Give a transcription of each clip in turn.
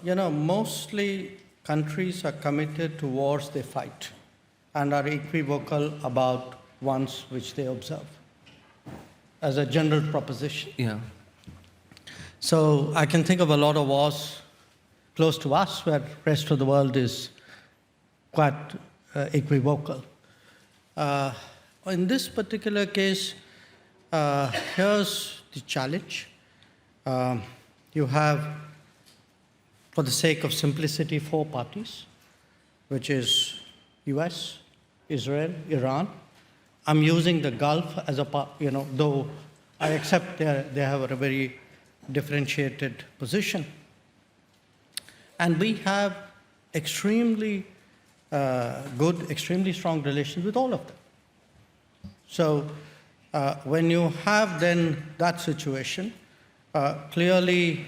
mostly countries are committed to wars they fight and are equivocal about ones which they observe, as a general proposition. Yeah. So I can think of a lot of wars close to us where the rest of the world is quite equivocal. In this particular case, here's the challenge. You have, for the sake of simplicity, 4 parties, which is US, Israel, Iran. I'm using the Gulf as a part, though I accept they have a very differentiated position. And we have extremely good, extremely strong relations with all of them. So when you have then that situation, clearly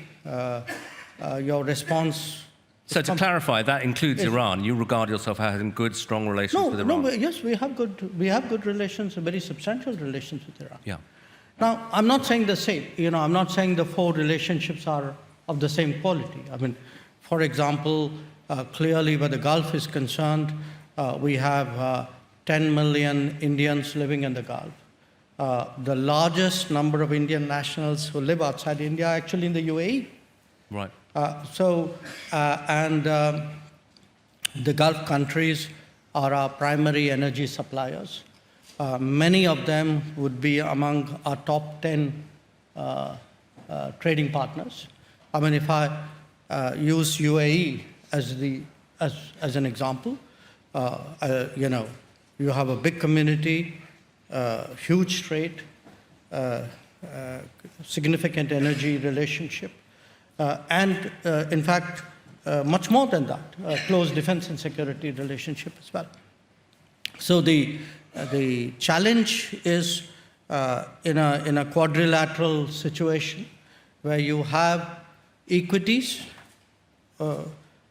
your response... So to clarify, that includes Iran. You regard yourself as having good, strong relations with Iran? No, yes, we have good relations, very substantial relations with Iran. Yeah. Now, I'm not saying the same. I'm not saying the 4 relationships are of the same quality. I mean, for example, clearly where the Gulf is concerned, we have 10 million Indians living in the Gulf. The largest number of Indian nationals who live outside India are actually in the UAE. Right. The Gulf countries are our primary energy suppliers. Many of them would be among our top 10 trading partners. I mean, if I use UAE as an example, you have a big community, huge trade, significant energy relationship, and in fact, much more than that, close defense and security relationship as well. So the challenge is in a quadrilateral situation where you have equities,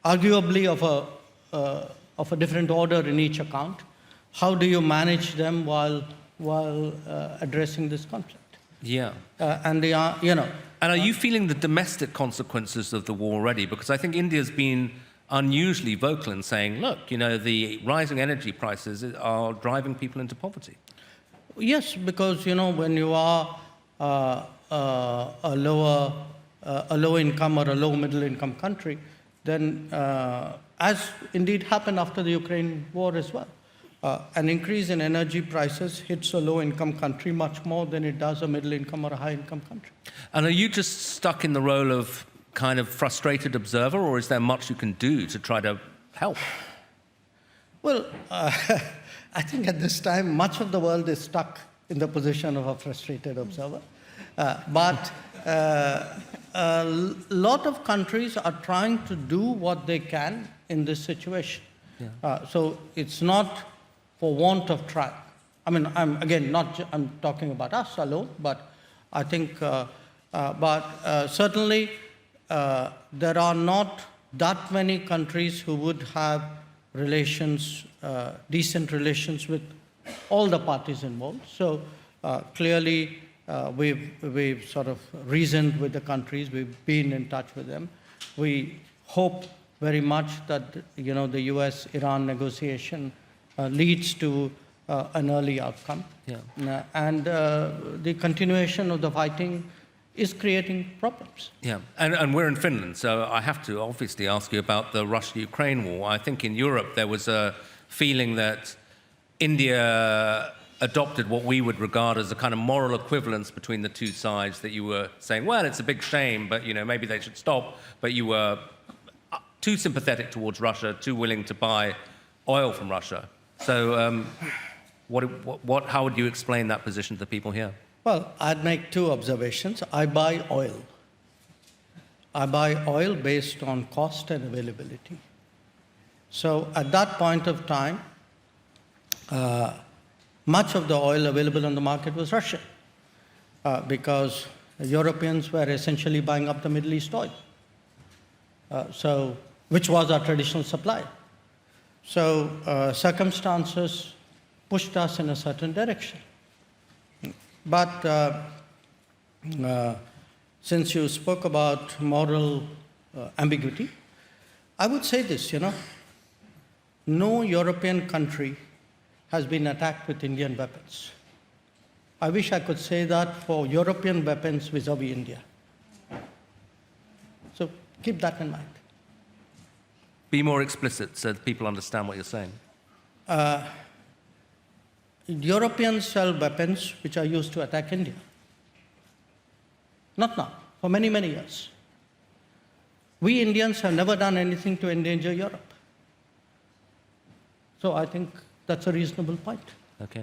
arguably of a different order in each account. How do you manage them while addressing this conflict? Yeah. And they are, And are you feeling the domestic consequences of the war already? Because I think India's been unusually vocal in saying, look, the rising energy prices are driving people into poverty. Yes, because, when you are a low income or a low middle income country, then as indeed happened after the Ukraine war as well, an increase in energy prices hits a low-income country much more than it does a middle-income or a high-income country. And are you just stuck in the role of kind of frustrated observer, or is there much you can do to try to help? Well, I think at this time, much of the world is stuck in the position of a frustrated observer. But a lot of countries are trying to do what they can in this situation. Yeah. So it's not for want of trying. I mean, I'm talking about us alone, but I think, certainly there are not that many countries who would have relations, decent relations with all the parties involved. So clearly, we've sort of reasoned with the countries. We've been in touch with them. We hope very much that the US-Iran negotiation leads to an early outcome. Yeah. And the continuation of the fighting is creating problems. Yeah, and we're in Finland, so I have to obviously ask you about the Russia-Ukraine war. I think in Europe there was a feeling that India adopted what we would regard as a kind of moral equivalence between the two sides, that you were saying, well, it's a big shame, but maybe they should stop, but you were too sympathetic towards Russia, too willing to buy oil from Russia. So how would you explain that position to the people here? Well, I'd make 2 observations. I buy oil. I buy oil based on cost and availability. So at that point of time, much of the oil available on the market was Russian, because Europeans were essentially buying up the Middle East oil, which was our traditional supply. So circumstances pushed us in a certain direction. But since you spoke about moral ambiguity, I would say this, no European country has been attacked with Indian weapons. I wish I could say that for European weapons vis-a-vis India. So keep that in mind. Be more explicit so that people understand what you're saying. Europeans sell weapons which are used to attack India. Not now, for many, many years. We Indians have never done anything to endanger Europe. So I think that's a reasonable point. Okay.